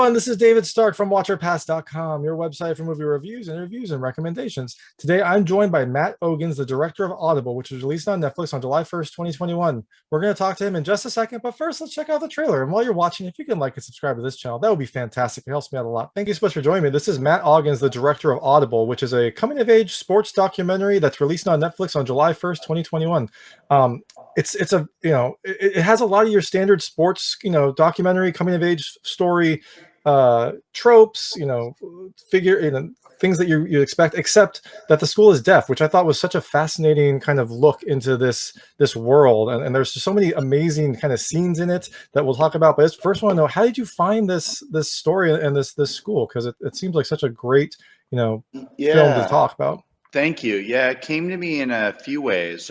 everyone. This is David Stark from WatcherPass.com, your website for movie reviews, interviews, and recommendations. Today, I'm joined by Matt Ogens, the director of Audible, which was released on Netflix on July 1st, 2021. We're going to talk to him in just a second, but first, let's check out the trailer. And while you're watching, if you can like and subscribe to this channel, that would be fantastic. It helps me out a lot. Thank you so much for joining me. This is Matt Ogens, the director of Audible, which is a coming-of-age sports documentary that's released on Netflix on July 1st, 2021. It's a, it has a lot of your standard sports, documentary coming of age story tropes, things that you expect, except that the school is deaf, which I thought was such a fascinating kind of look into this world. And there's just so many amazing kind of scenes in it that we'll talk about. But I first want to know, how did you find this story and this school? Because it seems like such a great, film to talk about. Thank you. Yeah, it came to me in a few ways.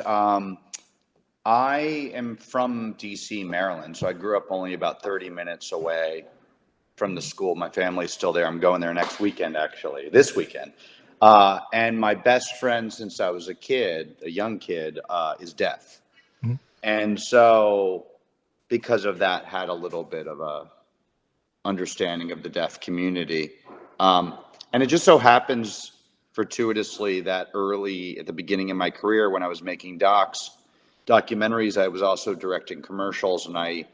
I am from DC, Maryland, so I grew up only about 30 minutes away from the school. My family's still there. I'm going there next weekend, actually, this weekend. And my best friend since I was a young kid, is deaf. Mm-hmm. And so because of that, had a little bit of a understanding of the deaf community. And it just so happens fortuitously that early at the beginning of my career, when I was making documentaries, I was also directing commercials, and I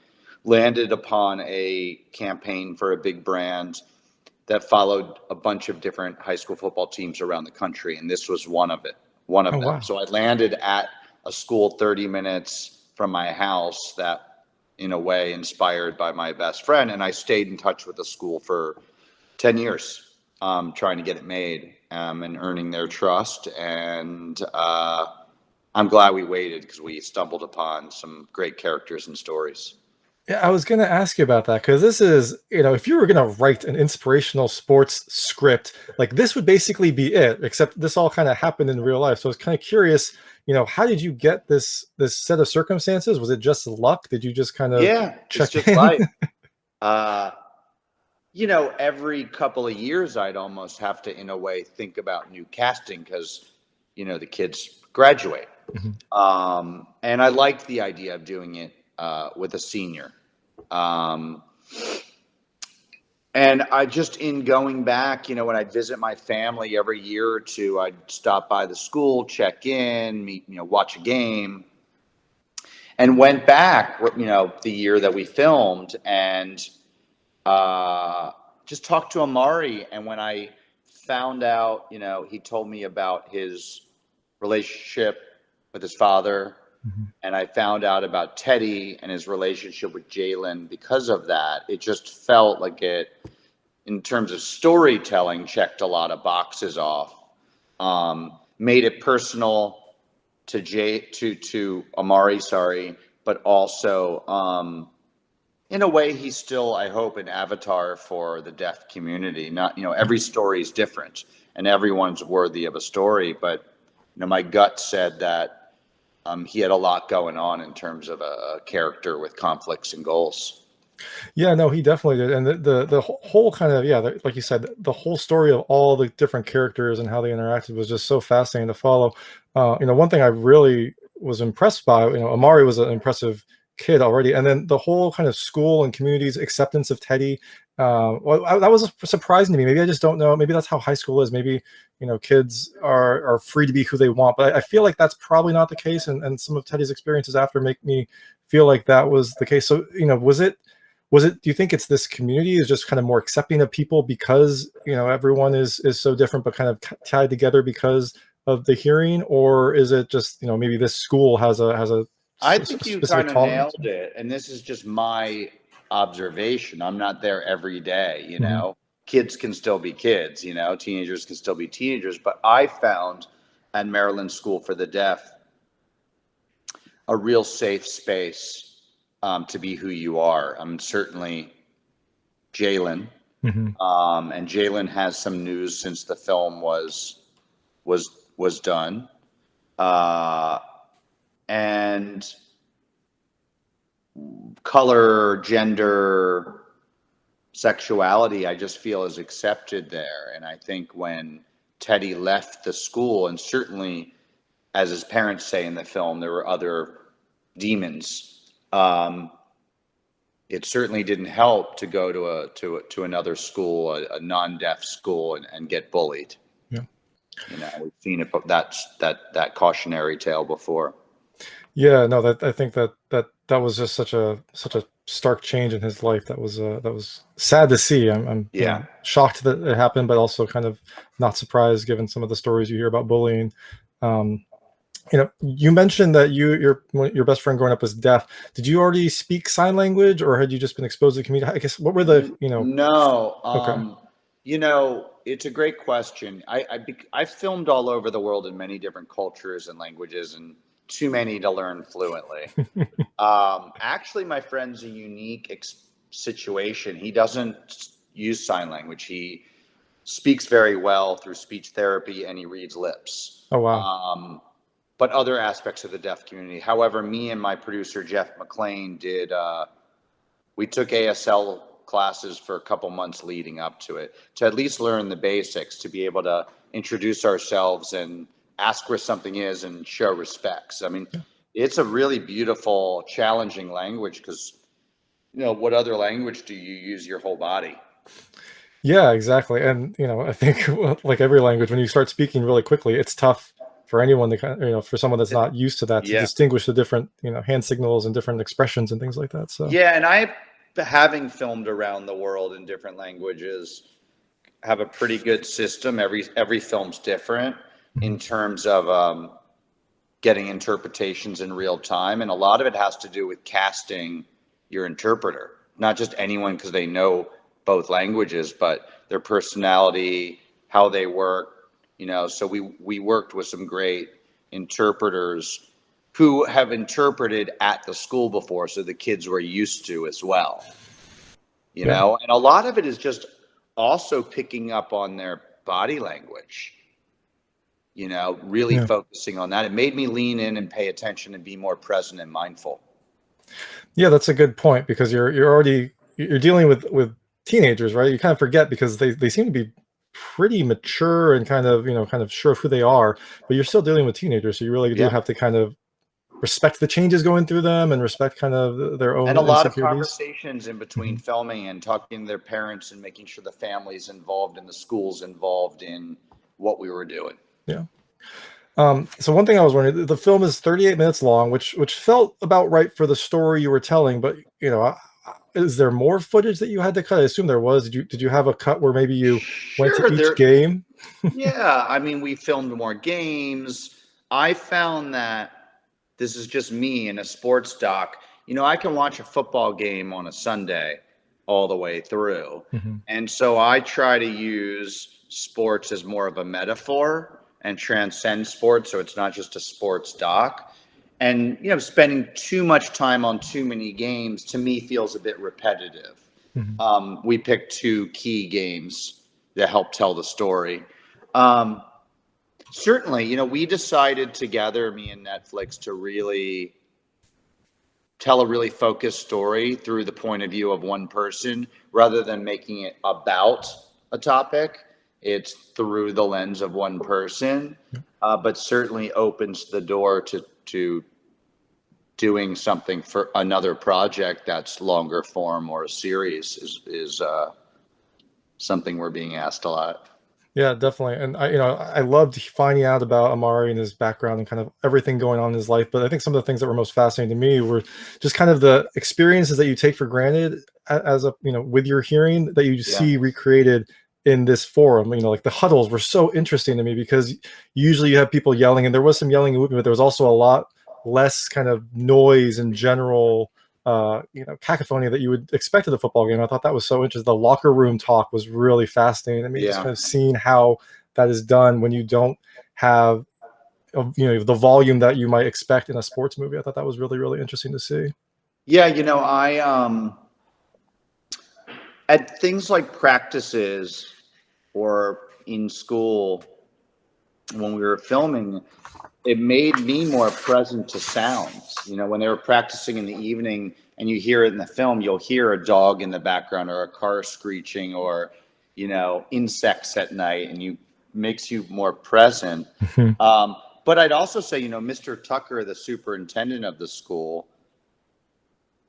landed upon a campaign for a big brand that followed a bunch of different high school football teams around the country, and this was one of them. Wow. So I landed at a school 30 minutes from my house that, in a way, inspired by my best friend, and I stayed in touch with the school for 10 years, trying to get it made, and earning their trust. And I'm glad we waited, because we stumbled upon some great characters and stories. Yeah, I was going to ask you about that, because this is, if you were going to write an inspirational sports script, like this would basically be it, except this all kind of happened in real life. So I was kind of curious, how did you get this set of circumstances? Was it just luck? Did you just kind of check it's just life. Every couple of years, I'd almost have to, in a way, think about new casting, because, the kids graduate. Mm-hmm. And I liked the idea of doing it with a senior. And I just, in going back, when I'd visit my family every year or two, I'd stop by the school, check in, meet, watch a game, and went back, the year that we filmed, and just talked to Amaree. And when I found out, he told me about his relationship with his father, mm-hmm. and I found out about Teddy and his relationship with Jalen. Because of that, it just felt like it, in terms of storytelling, checked a lot of boxes off. Made it personal to Amaree, but also, in a way, he's still, I hope, an avatar for the deaf community. Not, every story is different, and everyone's worthy of a story, but my gut said that he had a lot going on in terms of a character with conflicts and goals. Yeah, no, he definitely did. And the whole kind of, like you said, the whole story of all the different characters and how they interacted was just so fascinating to follow. One thing I really was impressed by, Amaree was an impressive kid already, and then the whole kind of school and community's acceptance of Teddy, that was surprising to me. Maybe I just don't know, maybe that's how high school is. Maybe kids are free to be who they want, but I feel like that's probably not the case, and some of Teddy's experiences after make me feel like that was the case. So was it, do you think it's this community is just kind of more accepting of people because everyone is so different but kind of tied together because of the hearing, or is it just maybe this school has a I think you kind of nailed it, and this is just my observation. I'm not there every day, Mm-hmm. Kids can still be kids, teenagers can still be teenagers, but I found at Maryland School for the Deaf a real safe space to be who you are. Certainly Jalen, mm-hmm. And Jalen has some news since the film was done. And color, gender, sexuality, I just feel is accepted there. And I think when Teddy left the school, and certainly, as his parents say in the film, there were other demons. it certainly didn't help to go to another school, a non-deaf school, and get bullied. Yeah. We've seen it, but that cautionary tale before. Yeah, no, that I think that was just such a stark change in his life. That was sad to see. I'm Yeah. shocked that it happened, but also kind of not surprised given some of the stories you hear about bullying. Um, you mentioned that your best friend growing up was deaf. Did you already speak sign language, or had you just been exposed to the community? I guess what were the No. Okay. It's a great question. I filmed all over the world in many different cultures and languages, and too many to learn fluently. Actually, my friend's a unique situation. He doesn't use sign language. He speaks very well through speech therapy, and he reads lips. Oh wow. But other aspects of the deaf community. However, me and my producer Jeff McLean we took ASL classes for a couple months leading up to it to at least learn the basics, to be able to introduce ourselves and ask where something is and show respects. I mean, it's a really beautiful, challenging language because, what other language do you use your whole body? Yeah, exactly. And I think like every language, when you start speaking really quickly, it's tough for anyone to for someone that's not used to that, to Yeah. distinguish the different hand signals and different expressions and things like that. So Yeah, and having filmed around the world in different languages, have a pretty good system. Every film's different in terms of getting interpretations in real time, and a lot of it has to do with casting your interpreter, not just anyone because they know both languages, but their personality, how they work. So we worked with some great interpreters who have interpreted at the school before, so the kids were used to as well. yeah, And a lot of it is just also picking up on their body language, really yeah, focusing on that. It made me lean in and pay attention and be more present and mindful. yeah. That's a good point, because you're dealing with teenagers, right? You kind of forget because they seem to be pretty mature and kind of sure of who they are, but you're still dealing with teenagers, so you really do Yeah. have to kind of respect the changes going through them and respect kind of their And own a lot of insecurities. conversations in between Mhm. filming and talking to their parents and making sure the family's involved and the school's involved in what we were doing. Yeah. So one thing I was wondering, the film is 38 minutes long, which felt about right for the story you were telling, but is there more footage that you had to cut? I assume there was. Did you have a cut where maybe you went Sure, to each game? yeah, I mean, we filmed more games. I found that this is just me in a sports doc. I can watch a football game on a Sunday all the way through. Mhm. And so I try to use sports as more of a metaphor and transcend sports. So it's not just a sports doc. And, spending too much time on too many games to me feels a bit repetitive. Mhm. We picked two key games that help tell the story. Um, Certainly, we decided together, me and Netflix, to really tell a really focused story through the point of view of one person rather than making it about a topic. It's through the lens of one person, but certainly opens the door to doing something for another project that's longer form or a series is something we're being asked a lot. Yeah, definitely. And I loved finding out about Amaree and his background and kind of everything going on in his life. But I think some of the things that were most fascinating to me were just kind of the experiences that you take for granted as a, with your hearing, that you Yeah. see recreated in this forum. Like the huddles were so interesting to me, because usually you have people yelling, and there was some yelling and whooping, but there was also a lot less kind of noise in general, cacophony that you would expect at a football game. I thought that was so interesting. The locker room talk was really fascinating. I mean, just Yeah. kind of seeing how that is done when you don't have, the volume that you might expect in a sports movie. I thought that was really, really interesting to see. Yeah, I at things like practices or in school when we were filming, it made me more present to sounds. When they were practicing in the evening and you hear it in the film, you'll hear a dog in the background or a car screeching or, insects at night, and you makes you more present. But I'd also say, Mr. Tucker, the superintendent of the school,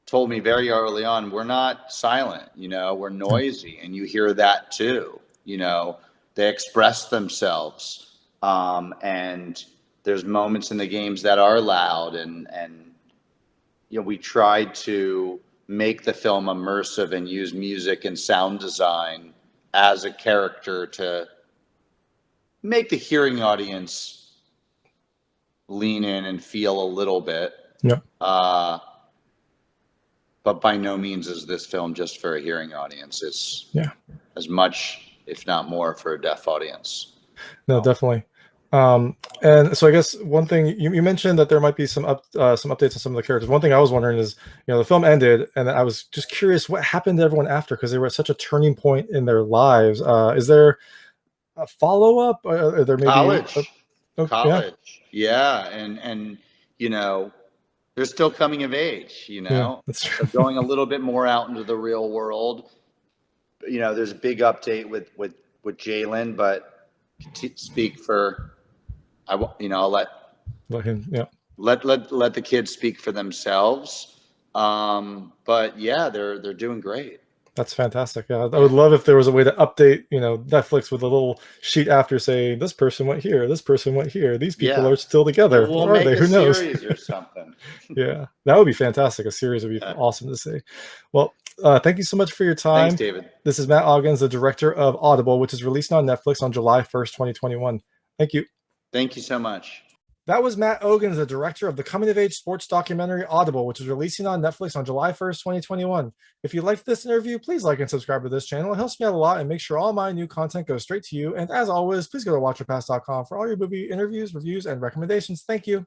told me very early on, we're not silent, we're noisy, and you hear that too. They express themselves, and there's moments in the games that are loud, and we tried to make the film immersive and use music and sound design as a character to make the hearing audience lean in and feel a little bit. Yeah. But by no means is this film just for a hearing audience. It's as much, if not more, for a deaf audience. No, definitely. And so I guess one thing you mentioned that there might be some updates on some of the characters. One thing I was wondering is, the film ended, and I was just curious what happened to everyone after, because they were at such a turning point in their lives. Is there a follow up? Are there maybe college? Yeah, and they're still coming of age. That's true. So going a little bit more out into the real world. There's a big update with Jalen, but to speak for. I'll let him. Yeah. Let the kids speak for themselves. But yeah, they're doing great. That's fantastic. Yeah, I would love if there was a way to update, Netflix with a little sheet after saying this person went here, this person went here, these people are still together. We'll or are they? Who knows? Series or something. Yeah, that would be fantastic. A series would be awesome to see. Well, thank you so much for your time. Thanks, David. This is Matt Ogens, the director of Audible, which is released on Netflix on July 1st, 2021. Thank you. Thank you so much. That was Matt Ogens, the director of the coming-of-age sports documentary Audible, which is releasing on Netflix on July 1st, 2021. If you liked this interview, please like and subscribe to this channel. It helps me out a lot and make sure all my new content goes straight to you. And as always, please go to watcherpass.com for all your movie interviews, reviews, and recommendations. Thank you.